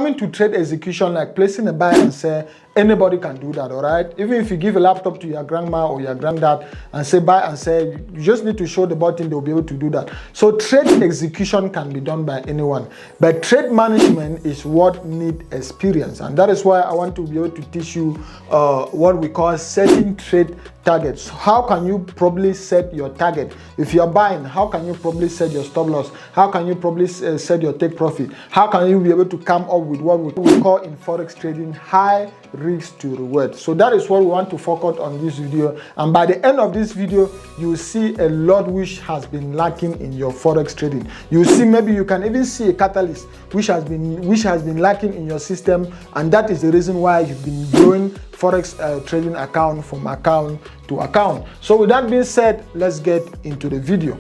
coming to trade execution, like placing a buy and sell, anybody can do that, all right? Even if you give a laptop to your grandma or your granddad and say buy and sell, you just need to show the button, they'll be able to do that. So trade execution can be done by anyone, but trade management is what need experience, and that is why I want to be able to teach you what we call setting trade targets. How can you probably set your target? If you're buying, how can you probably set your stop loss? How can you probably set your take profit? How can you be able to come up with what we call in forex trading high risk to reward? So that is what we want to focus on this video, and by the end of this video you will see a lot which has been lacking in your forex trading. You see, maybe you can even see a catalyst which has been lacking in your system, and that is the reason why you've been growing forex trading account from account to account. So with that being said, let's get into the video.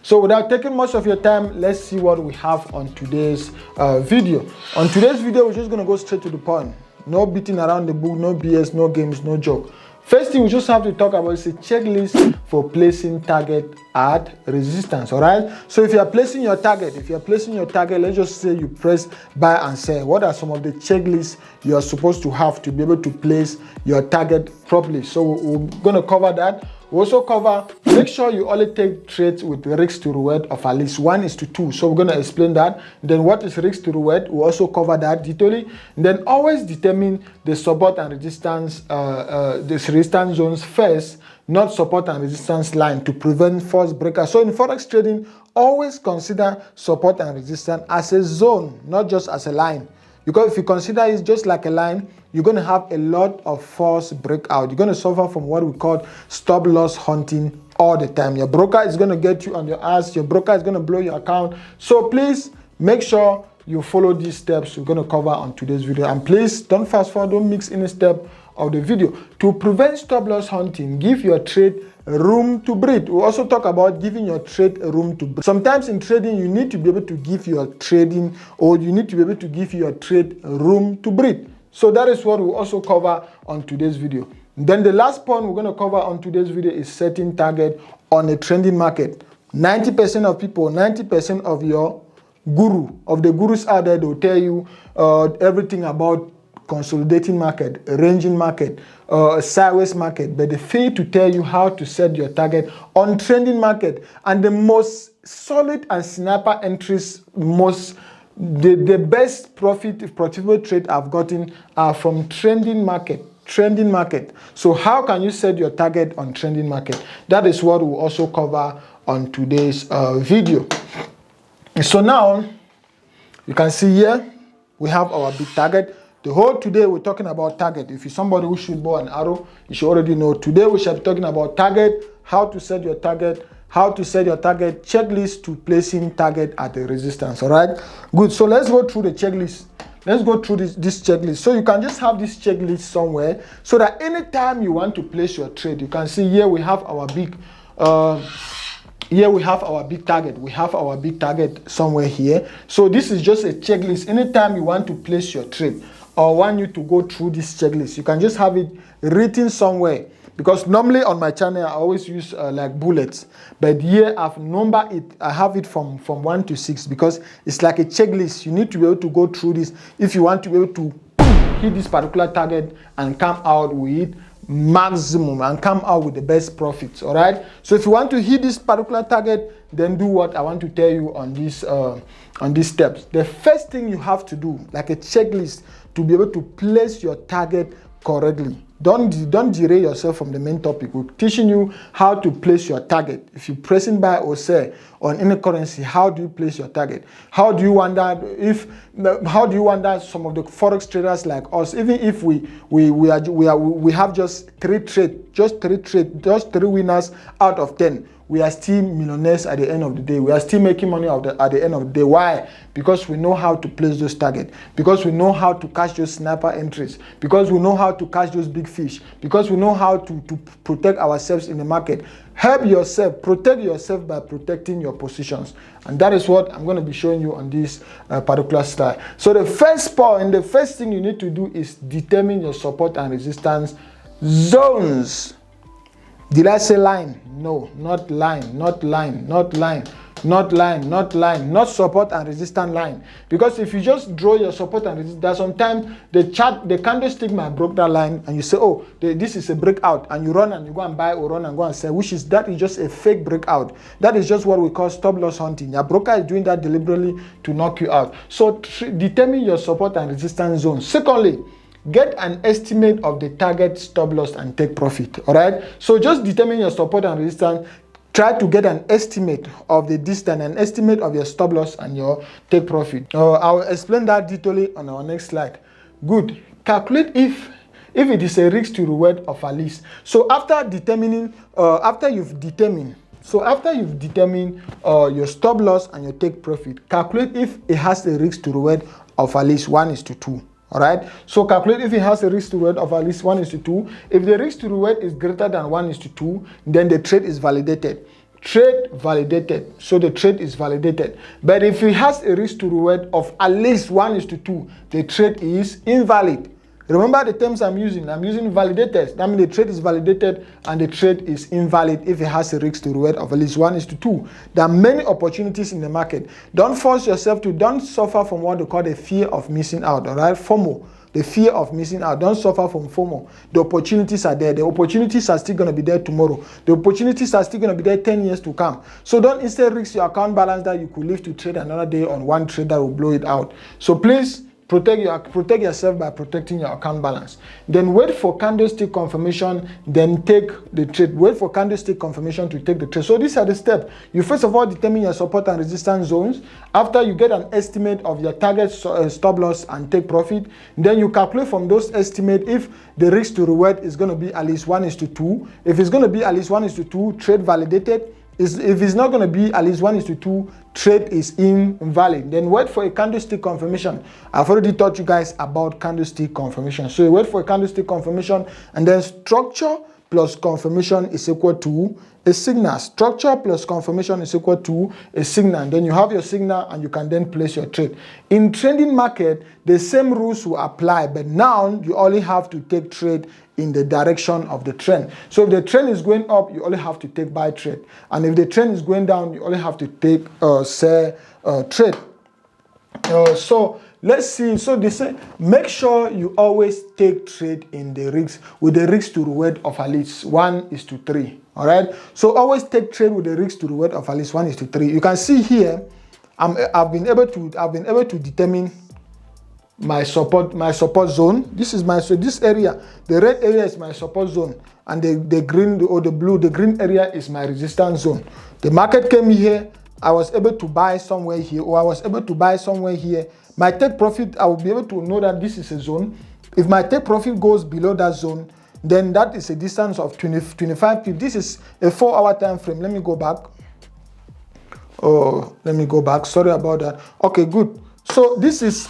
So without taking much of your time, let's see what we have on today's video. On today's video, we're just going to go straight to the point. No beating around the bush, no BS, no games, no joke. First thing we just have to talk about is a checklist for placing target at resistance, all right? So if you are placing your target, let's just say you press buy and sell. What are some of the checklists you are supposed to have to be able to place your target properly? So we're going to cover that. We also cover, make sure you only take trades with risk to reward of at least 1:2. So we're going to explain that. Then what is risk to reward? We'll also cover that detailedly. Then always determine the support and resistance, the resistance zones first, not support and resistance line, to prevent false breakers. So in forex trading, always consider support and resistance as a zone, not just as a line. Because if you consider it just like a line, you're going to have a lot of false breakout. You're going to suffer from what we call stop loss hunting all the time. Your broker is going to get you on your ass. Your broker is going to blow your account. So please make sure you follow these steps we're going to cover on today's video. And please don't fast forward, don't mix any step of the video. To prevent stop loss hunting, give your trade room to breathe. We also talk about giving your trade room to breathe. Sometimes in trading, you need to be able to give your trading, or you need to be able to give your trade room to breathe. So that is what we also cover on today's video. Then the last point we're going to cover on today's video is setting target on a trending market. 90% of people, 90% of your the gurus out there, they'll tell you everything about consolidating market, ranging market, sideways market, but they fail to tell you how to set your target on trending market. And the most solid and sniper entries, the best profitable trade I've gotten are from trending market. So how can you set your target on trending market? That is what we'll also cover on today's video. So now you can see here we have our big target. The whole today we're talking about target. If you're somebody who shoot bow and arrow, you should already know. Today we shall be talking about target, how to set your target, checklist to placing target at the resistance. All right, good. So let's go through the checklist. Let's go through this checklist. So you can just have this checklist somewhere, so that anytime you want to place your trade, you can see here we have our big target. We have our big target somewhere here. So this is just a checklist. Anytime you want to place your trade or want you to go through this checklist, you can just have it written somewhere. Because normally on my channel, I always use like bullets. But here I've numbered it. I have it from 1 to 6 because it's like a checklist. You need to be able to go through this if you want to be able to hit this particular target and come out with maximum and come out with the best profits. All right. So if you want to hit this particular target, then do what I want to tell you on these steps. The first thing you have to do, like a checklist, to be able to place your target correctly. Don't derail yourself from the main topic. We're teaching you how to place your target. If you're pressing buy or sell on any currency, how do you place your target? How do you wonder some of the forex traders like us, even if we have just three winners out of 10, we are still millionaires at the end of the day. We are still making money at the end of the day. Why? Because we know how to place those targets. Because we know how to catch those sniper entries. Because we know how to catch those big fish. Because we know how to protect ourselves in the market. Help yourself, protect yourself by protecting your positions. And that is what I'm going to be showing you on this particular slide. So the first point, the first thing you need to do is determine your support and resistance zones. Did I say line? No, not line, not line, not line, not line, not line, not support and resistance line. Because if you just draw your support and resistance, sometimes the candlestick might break that line, and you say, oh, this is a breakout, and you run and you go and buy or run and go and sell, that is just a fake breakout. That is just what we call stop loss hunting. Your broker is doing that deliberately to knock you out. So determine your support and resistance zone. Secondly, get an estimate of the target, stop loss, and take profit. All right. So just determine your support and resistance. Try to get an estimate of the distance, an estimate of your stop loss and your take profit. I'll explain that detailedly on our next slide. Good. Calculate if it is a risk to reward of at least. So after you've determined your stop loss and your take profit, calculate if it has a risk to reward of at least 1:2. All right. So calculate if it has a risk to reward of at least 1:2. If the risk to reward is greater than 1:2, then the trade is validated. Trade validated. So the trade is validated. But if it has a risk to reward of at least 1:2, the trade is invalid. Remember the terms I'm using. I'm using validated. That means the trade is validated and the trade is invalid if it has a risk to reward of at least 1:2. There are many opportunities in the market. Don't force yourself don't suffer from what they call the fear of missing out. All right, FOMO. The fear of missing out. Don't suffer from FOMO. The opportunities are there. The opportunities are still going to be there tomorrow. The opportunities are still going to be there 10 years to come. So don't instead risk your account balance that you could live to trade another day on one trade that will blow it out. So please, protect yourself by protecting your account balance. Then wait for candlestick confirmation, then take the trade. Wait for candlestick confirmation to take the trade. So these are the steps. You first of all determine your support and resistance zones. After you get an estimate of your target, stop loss, and take profit, then you calculate from those estimates if the risk to reward is going to be at least 1:2. If it's going to be at least 1:2, trade validated. If it's not going to be at least 1:2, trade is invalid. Then wait for a candlestick confirmation. I've already taught you guys about candlestick confirmation. So you wait for a candlestick confirmation, and then structure plus confirmation is equal to a signal. Structure plus confirmation is equal to a signal. And then you have your signal and you can then place your trade. In trading market, the same rules will apply, but now you only have to take trade in the direction of the trend. So if the trend is going up, you only have to take buy trade. And if the trend is going down, you only have to take sell trade. So let's see. So they say make sure you always take trade in the risk with the risk to reward of at least 1:3. All right. So always take trade with the risk to reward of at least 1:3. You can see here, I've been able to determine my support zone. This is this area. The red area is my support zone, and the green or the blue, the green area is my resistance zone. The market came here. I was able to buy somewhere here, or I was able to buy somewhere here. My take profit, I will be able to know that this is a zone. If my take profit goes below that zone, then that is a distance of 25 pips. This is a 4-hour time frame. Let me go back. Oh, let me go back. Sorry about that. Okay, good. So this is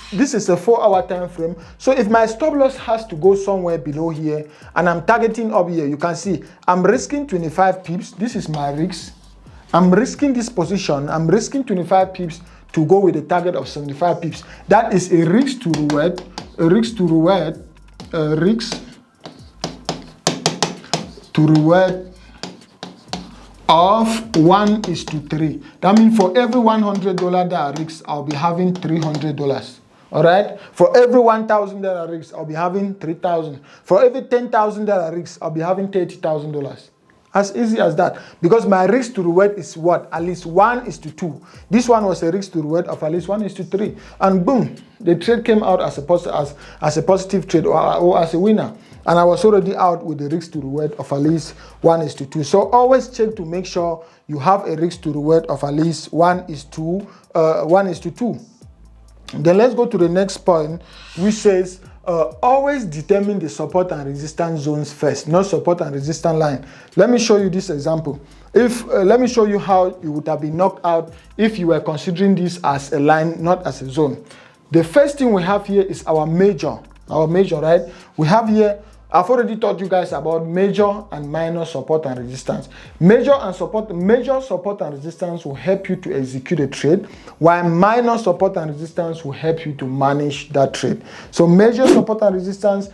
a 4-hour time frame. So if my stop loss has to go somewhere below here, and I'm targeting up here, you can see I'm risking 25 pips. This is my risk. I'm risking this position. I'm risking 25 pips to go with a target of 75 pips. That is a risk to reward, of 1:3. That means for every $100 that I risk, I'll be having $300. All right. For every $1,000 risk, I'll be having $3,000. For every $10,000 risk, I'll be having $30,000. As easy as that. Because my risk to reward is what? At least 1:2. This one was a risk to reward of at least 1:3. And boom, the trade came out as a positive trade or as a winner. And I was already out with the risk to reward of at least 1:2. So always check to make sure you have a risk to reward of at least 1:2. Then let's go to the next point, which says always determine the support and resistance zones first, not support and resistance line. Let me show you this example. Let me show you how you would have been knocked out if you were considering this as a line, not as a zone. The first thing we have here is our major, right? We have here, I've already taught you guys about major and minor support and resistance. Major support and resistance will help you to execute a trade, while minor support and resistance will help you to manage that trade. So major support and resistance,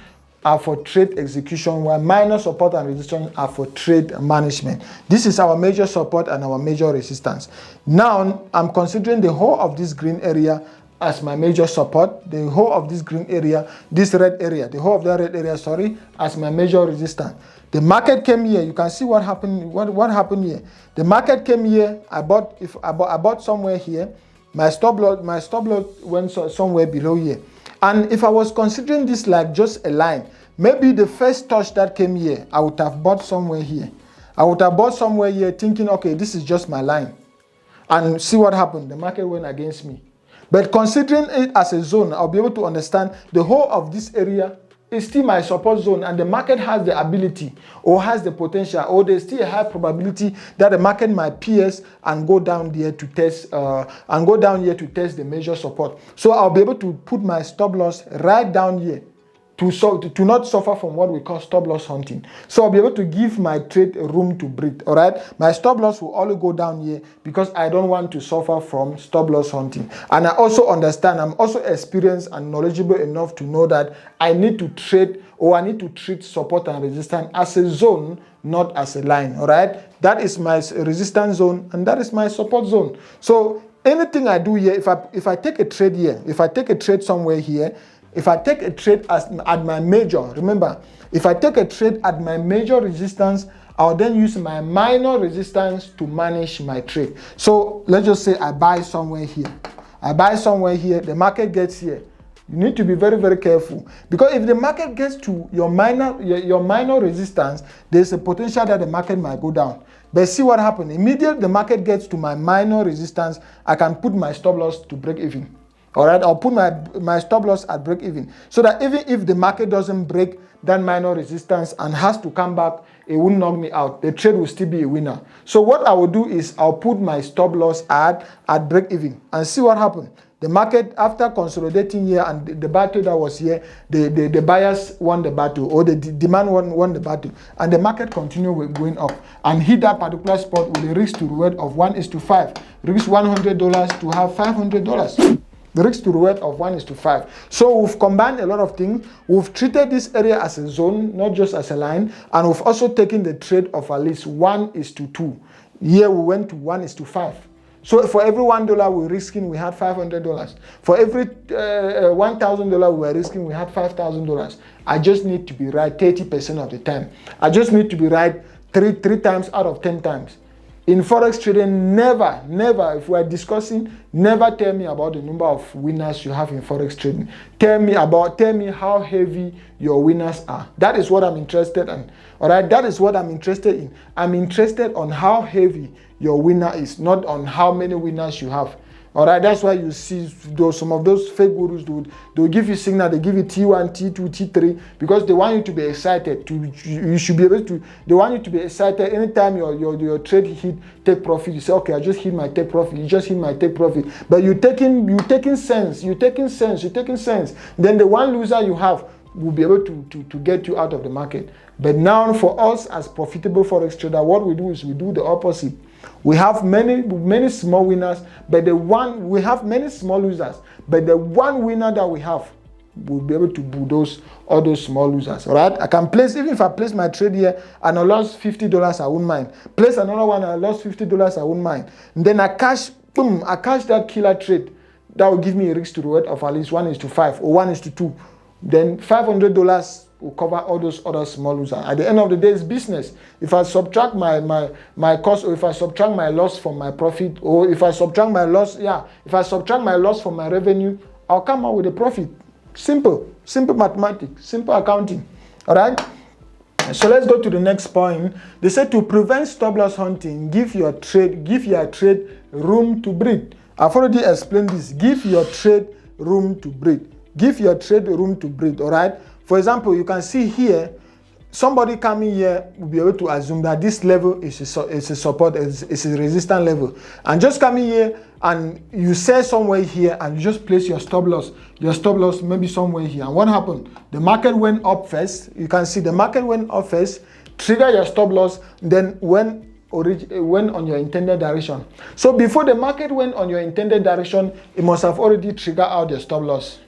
are for trade execution, while minor support and resistance are for trade management. This is our major support and our major resistance. Now, I'm considering the whole of this green area as my major support, the whole of this green area, this red area, the whole of that red area, sorry, as my major resistance. The market came here. You can see what happened. What happened here? The market came here. I bought somewhere here. My stop loss went somewhere below here. And if I was considering this like just a line, maybe the first touch that came here, I would have bought somewhere here. I would have bought somewhere here, thinking, okay, this is just my line. And see what happened. The market went against me. But considering it as a zone, I'll be able to understand the whole of this area is still my support zone, and the market has the ability or has the potential, or there's still a high probability that the market might pierce and go down there to test the major support. So I'll be able to put my stop loss right down here to not suffer from what we call stop loss hunting. So I'll be able to give my trade room to breathe. All right, my stop loss will only go down here because I don't want to suffer from stop loss hunting. And I also understand, I'm also experienced and knowledgeable enough to know that I need to trade, or I need to treat support and resistance as a zone, not as a line. All right, that is my resistance zone and that is my support zone. So anything I do here, if I take a trade here, if I take a trade somewhere here, if I take a trade at my major, remember, if I take a trade at my major resistance, I'll then use my minor resistance to manage my trade. So let's just say I buy somewhere here. I buy somewhere here, the market gets here. You need to be very, very careful, because if the market gets to your minor resistance, there's a potential that the market might go down. But see what happened. Immediately the market gets to my minor resistance, I can put my stop loss to break even. All right, I'll put my stop loss at break even, so that even if the market doesn't break that minor resistance and has to come back, it won't knock me out. The trade will still be a winner. So what I will do is I'll put my stop loss at break even and see what happened. The market, after consolidating here and the battle that was here, the buyers won the battle, or the demand won the battle, and the market continued going up and hit that particular spot with a risk to reward of 1:5. Risk $100 to have $500. The risk to reward of 1:5. So we've combined a lot of things. We've treated this area as a zone, not just as a line, and we've also taken the trade of at least 1:2. Here we went to 1:5. So for every $1 we're risking, we had $500. For every $1,000 we were risking, we had $5,000. I just need to be right 30% of the time. I just need to be right three times out of 10 times. In Forex trading, never, if we're discussing, never tell me about the number of winners you have in Forex trading. Tell me how heavy your winners are. That is what I'm interested in. All right, that is what I'm interested in. I'm interested on how heavy your winner is, not on how many winners you have. All right, that's why you see some of those fake gurus, they'll give you signal, they give you T1, T2, T3, because they want you to be excited. You should be able to. They want you to be excited anytime your trade hit take profit. You say, okay, I just hit my take profit. You just hit my take profit, but you're taking sense. Then the one loser you have will be able to get you out of the market. But now for us as profitable Forex trader, what we do is we do the opposite. We have many small winners, we have many small losers, but the one winner that we have will be able to bulldoze all those small losers. All right, I can place, even if I place my trade here and I lost $50, I wouldn't mind. Place another one and I lost $50, I wouldn't mind. And then I cash that killer trade. That will give me a risk to reward of at least 1:5 or 1:2. Then $500 will cover all those other small losers. At the end of the day, it's business. If I subtract my cost, or if I subtract my loss from my profit, or if I subtract my loss from my revenue, I'll come out with a profit. Simple mathematics, simple accounting. All right. So let's go to the next point. They said to prevent stop loss hunting, give your trade room to breathe. I've already explained this. Give your trade room to breathe. Give your trade room to breathe. All right. For example, you can see here, somebody coming here will be able to assume that this level is a support, is a resistance level. And just coming here and you sell somewhere here and you just place your stop loss maybe somewhere here. And what happened? The market went up first. You can see the market went up first, trigger your stop loss, then went on your intended direction. So before the market went on your intended direction, it must have already triggered out your stop loss.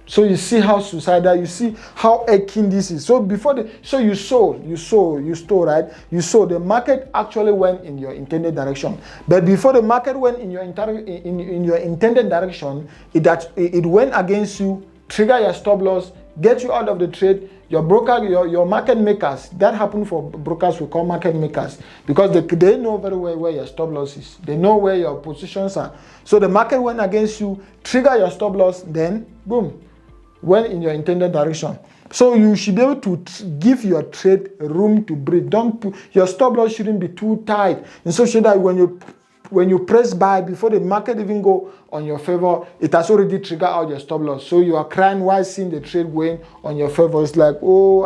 So you see how suicidal, you see how aching this is. So you sold, right? You sold. The market actually went in your intended direction. But before the market went in your intended direction, it went against you, trigger your stop loss, get you out of the trade. Your broker, your market makers, that happened for brokers we call market makers, because they know very well where your stop loss is. They know where your positions are. So the market went against you, trigger your stop loss, then boom, went in your intended direction. So you should be able to give your trade room to breathe. Your stop loss shouldn't be too tight, and so that when you press buy, before the market even go on your favor, it has already triggered out your stop loss. So you are crying while seeing the trade going on your favor. It's like, oh,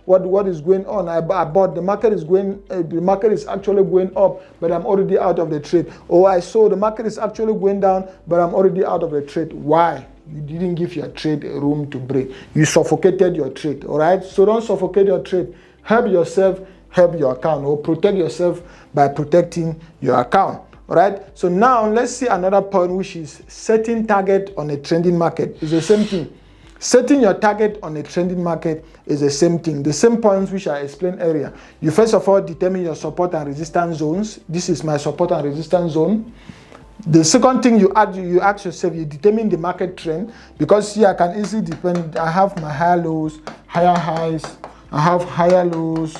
what is going on? I bought. The market is actually going up, but I'm already out of the trade. Oh, I saw the market is actually going down, but I'm already out of the trade. Why? You didn't give your trade room to breathe. You suffocated your trade. All right. So don't suffocate your trade. Help yourself. Help your account, or protect yourself by protecting your account. All right, so now let's see another point, which is setting target on a trending market. It's the same thing. Setting your target on a trending market is the same thing. The same points which I explained earlier. You first of all determine your support and resistance zones. This is my support and resistance zone. The second thing you ask yourself, you determine the market trend, because here I can easily depend. I have my higher lows, higher highs. I have higher lows,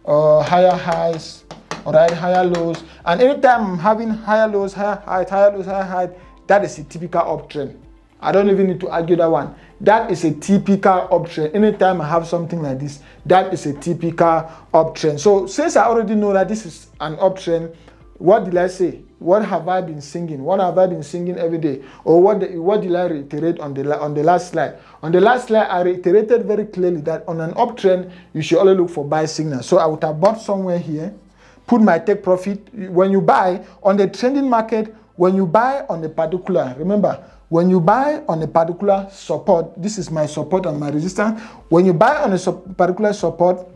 higher highs. All right, higher lows, and anytime I'm having higher lows, higher height, that is a typical uptrend. I don't even need to argue that one. That is a typical uptrend. Anytime I have something like this, that is a typical uptrend. So since I already know that this is an uptrend, what did I say? What have I been singing? What have I been singing every day? Or what did I reiterate on the last slide? On the last slide, I reiterated very clearly that on an uptrend, you should only look for buy signals. So I would have bought somewhere here, put my take profit. When you buy on the trending market, when you buy on a particular, remember, when you buy on a particular support, this is my support and my resistance. When you buy on a particular support,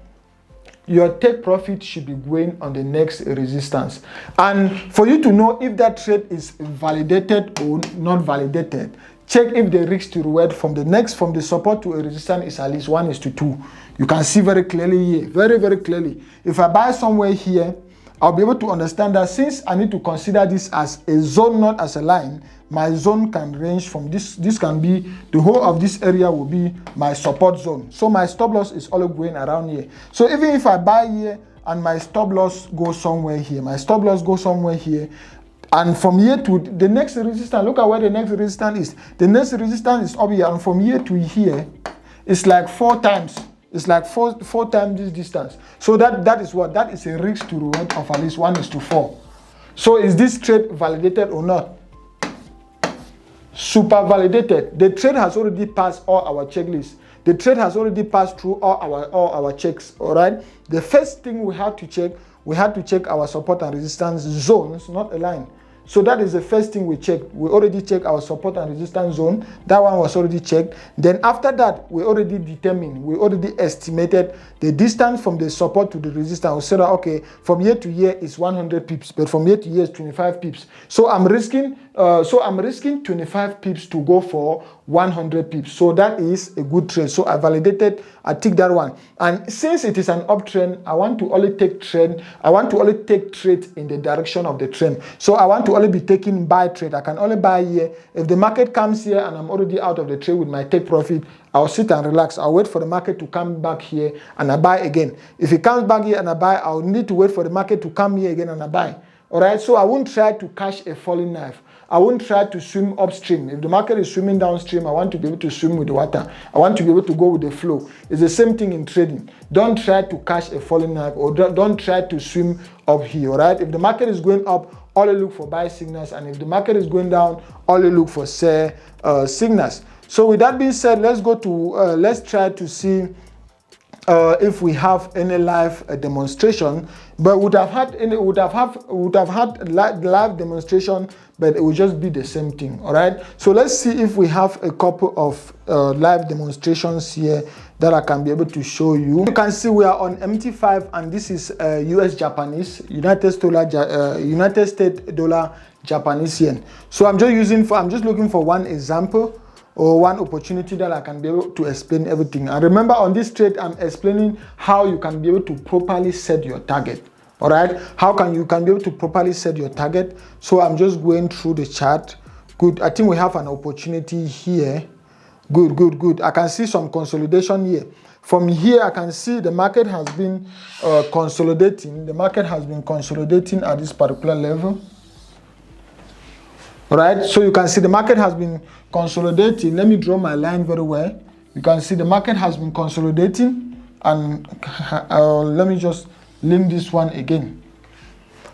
your take profit should be going on the next resistance. And for you to know if that trade is validated or not validated, check if the risk to reward from the support to a resistance is at least 1:2. You can see very clearly here, very, very clearly. If I buy somewhere here, I'll be able to understand that since I need to consider this as a zone, not as a line, my zone can range from this can be, the whole of this area will be my support zone. So my stop loss is always going around here. So even if I buy here and my stop loss goes somewhere here, and from here to the next resistance, look at where the next resistance is. The next resistance is up here, and from here to here, it's like 4 times. It's like four times this distance. So that is what? That is a risk to reward of at least 1:4. So is this trade validated or not? Super validated. The trade has already passed all our checklists. The trade has already passed through all our checks. All right. The first thing we had to check our support and resistance zones, not a line. So that is the first thing we checked. We already checked our support and resistance zone. That one was already checked. Then after that, we already estimated the distance from the support to the resistance. We said that, okay, from here to here is 100 pips, but from here to here is 25 pips. So I'm risking 25 pips to go for 100 pips. So that is a good trade. So I ticked that one. And since it is an uptrend, I want to only take trades in the direction of the trend. So I want to only be taking buy trade. I can only buy here. If the market comes here and I'm already out of the trade with my take profit, I'll sit and relax. I'll wait for the market to come back here and I buy again. If it comes back here and I buy, I'll need to wait for the market to come here again and I buy. All right. So I won't try to catch a falling knife. I won't try to swim upstream. If the market is swimming downstream, I want to be able to swim with the water. I want to be able to go with the flow. It's the same thing in trading. Don't try to catch a falling knife, or don't try to swim up here. All right. If the market is going up, only look for buy signals, and if the market is going down, only look for sell signals. So with that being said, let's try to see if we have any live demonstration. But would have had live demonstration, but it will just be the same thing. All right. So let's see if we have a couple of live demonstrations here that I can be able to show you. You can see we are on MT5, and this is US Japanese, United States dollar, Japanese yen. So I'm just looking for one example or one opportunity that I can be able to explain everything. And remember, on this trade, I'm explaining how you can be able to properly set your target. All right, how can you be able to properly set your target? So I'm just going through the chart. Good, I think we have an opportunity here. Good. I can see some consolidation here. From here, I can see the market has been consolidating. The market has been consolidating at this particular level. All right, so you can see the market has been consolidating. Let me draw my line very well. You can see the market has been consolidating, and let me just link this one again.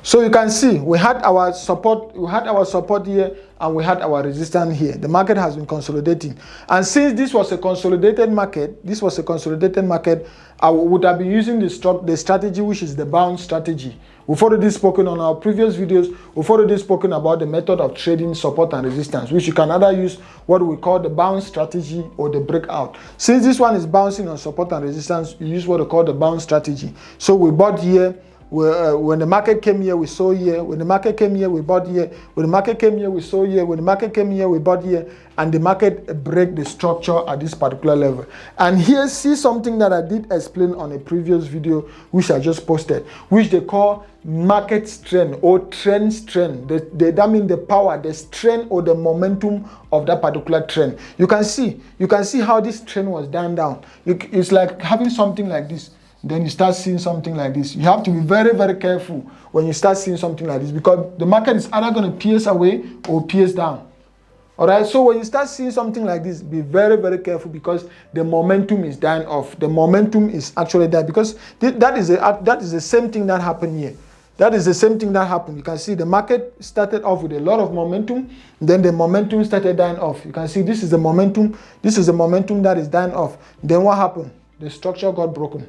So you can see we had our support here, and we had our resistance here. The market has been consolidating, and since this was a consolidated market, I would have been using the strategy, which is the bounce strategy. We've already spoken on our previous videos. We've already spoken about the method of trading support and resistance, which you can either use what we call the bounce strategy or the breakout. Since this one is bouncing on support and resistance, you use what we call the bounce strategy. So we bought here. When the market came here, we sold here. When the market came here, we bought here. When the market came here, we sold here. When the market came here, we bought here. And the market break the structure at this particular level. And here, see something that I did explain on a previous video, which I just posted, which they call market strength or trend strength. That means the power, the strength or the momentum of that particular trend. You can see how this trend was down. It's like having something like this. Then you start seeing something like this. You have to be very, very careful when you start seeing something like this, because the market is either going to pierce away or pierce down. All right, so when you start seeing something like this, be very, very careful, because the momentum is dying off. The momentum is actually there, because that is the same thing that happened here. That is the same thing that happened. You can see the market started off with a lot of momentum, then the momentum started dying off. You can see this is the momentum. This is the momentum that is dying off. Then what happened? The structure got broken.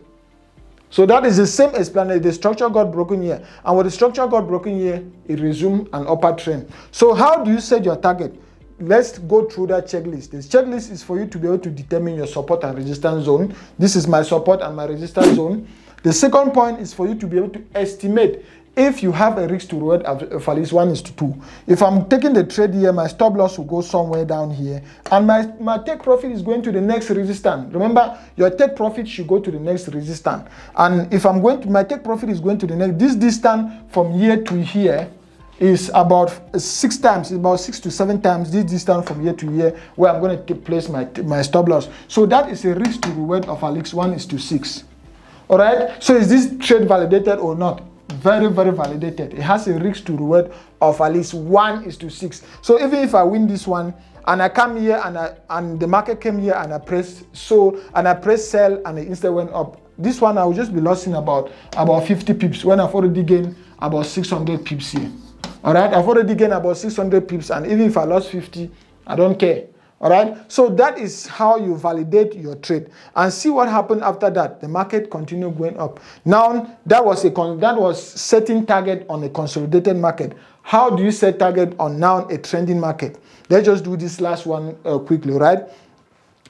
So that is the same explanation. The structure got broken here. And when the structure got broken here, it resumed an upper trend. So how do you set your target? Let's go through that checklist. This checklist is for you to be able to determine your support and resistance zone. This is my support and my resistance zone. The second point is for you to be able to estimate if you have a risk to reward of at least 1:2. If I'm taking the trade here, my stop loss will go somewhere down here, and my take profit is going to the next resistance. Remember, your take profit should go to the next resistance. And if I'm going to, my take profit is going to the next, this distance from here to here is about 6 times, about 6 to 7 times this distance from here to here, where I'm going to place my stop loss. So that is a risk to reward of at least 1:6. All right. So is this trade validated or not? Very, very validated. It has a risk to reward of at least 1:6. So even if I win this one and I come here and the market came here and I press sold and I press sell and it instead went up, this one I will just be losing about 50 pips when I've already gained about 600 pips here. All right, I've already gained about 600 pips, and even if I lost 50, I don't care. All right, so that is how you validate your trade, and see what happened after that. The market continued going up. Now that was setting target on a consolidated market. How do you set target on now a trending market? Let's just do this last one quickly, right?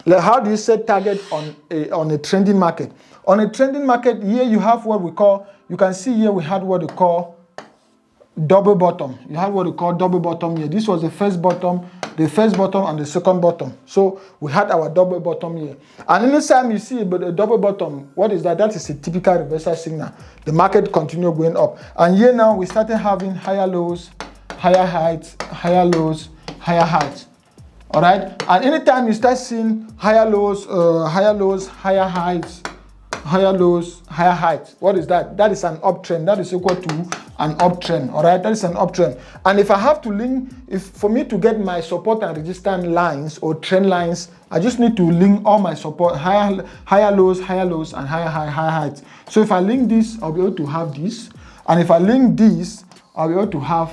How do you set target on a trending market? On a trending market, here you have what we call. You can see here we had what we call double bottom. You have what we call double bottom here. This was the first bottom and the second bottom. So we had our double bottom here. And anytime you see the double bottom, what is that? That is a typical reversal signal. The market continued going up. And here now we started having higher lows, higher heights, higher lows, higher heights. All right. And anytime you start seeing higher lows, higher heights, higher lows, higher heights, what is that? That is an uptrend. That is equal to an uptrend. All right, that is an uptrend. And if I have to link, for me to get my support and resistance lines or trend lines, I just need to link all my support, higher lows, and higher heights. So if I link this, I'll be able to have this, and if I link this, I'll be able to have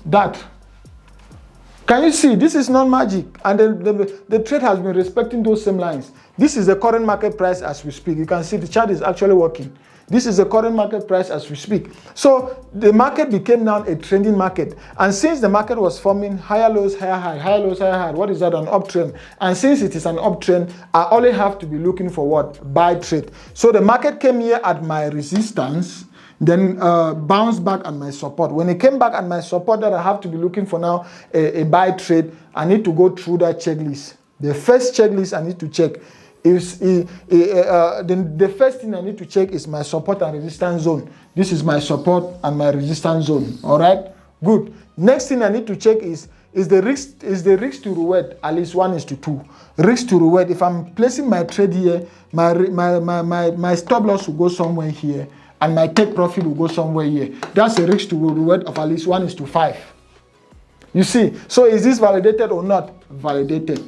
that. Can you see? This is not magic, and the trade has been respecting those same lines. This is the current market price as we speak. You can see the chart is actually working. This is the current market price as we speak. So the market became now a trending market. And since the market was forming higher lows, higher high, higher lows, higher high, what is that? An uptrend. And since it is an uptrend, I only have to be looking for what? Buy trade. So the market came here at my resistance, then bounced back at my support. When it came back at my support that I have to be looking for now, a buy trade, I need to go through that checklist. The first checklist I need to check is the first thing I need to check is my support and resistance zone. This is my support and my resistance zone. All right, good. Next thing I need to check is the risk to reward at least 1:2. Risk to reward. If I'm placing my trade here, my stop loss will go somewhere here, and my take profit will go somewhere here. That's a risk to reward of at least 1:5. You see, so is this validated or not? Validated.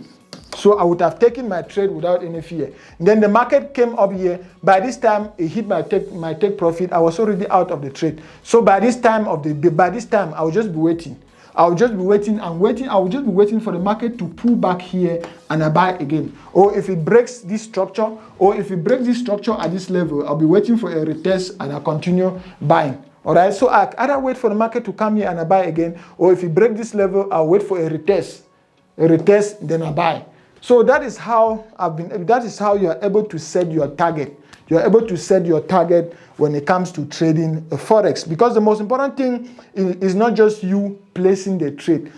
So I would have taken my trade without any fear. Then the market came up here. By this time, it hit my take profit. I was already out of the trade. So by this time, I will just be waiting. I'll just be waiting and waiting. I will just be waiting for the market to pull back here and I buy again. Or if it breaks this structure, at this level, I'll be waiting for a retest and I'll continue buying. All right. So I either wait for the market to come here and I buy again, or if it breaks this level, I'll wait for a retest, then I buy. So that is how you are able to set your target. You are able to set your target when it comes to trading Forex, because the most important thing is not just you placing the trade.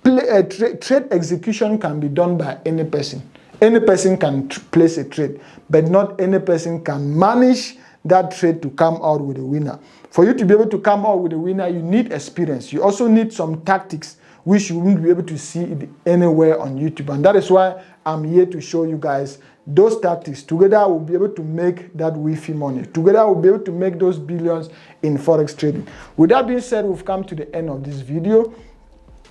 Trade execution can be done by any person. Any person can place a trade, but not any person can manage that trade to come out with a winner. For you to be able to come out with a winner, you need experience. You also need some tactics, which you won't be able to see it anywhere on YouTube. And that is why I'm here to show you guys those tactics. Together, we'll be able to make that Wi-Fi money. Together, we'll be able to make those billions in Forex trading. With that being said, we've come to the end of this video.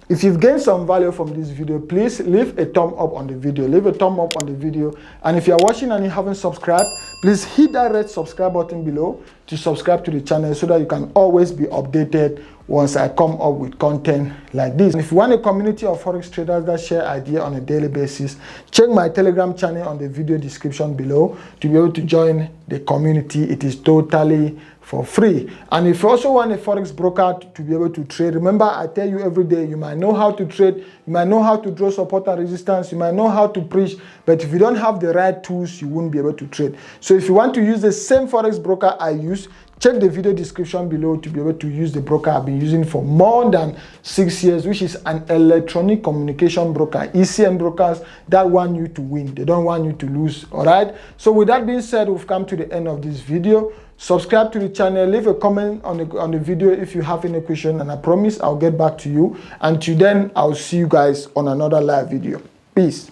If you've gained some value from this video, please leave a thumb up on the video. Leave a thumb up on the video. And if you're watching and you haven't subscribed, please hit that red subscribe button below to subscribe to the channel so that you can always be updated once I come up with content like this. And if you want a community of Forex traders that share ideas on a daily basis, check my Telegram channel on the video description below to be able to join the community. It is totally for free. And if you also want a Forex broker to be able to trade, remember I tell you every day, you might know how to trade, you might know how to draw support and resistance, you might know how to preach, but if you don't have the right tools, you won't be able to trade. So if you want to use the same Forex broker I use, check the video description below to be able to use the broker I've been using for more than 6 years, which is an electronic communication broker. ECN brokers that want you to win. They don't want you to lose. All right. So with that being said, we've come to the end of this video. Subscribe to the channel. Leave a comment on the video if you have any question, and I promise I'll get back to you. Until then, I'll see you guys on another live video. Peace.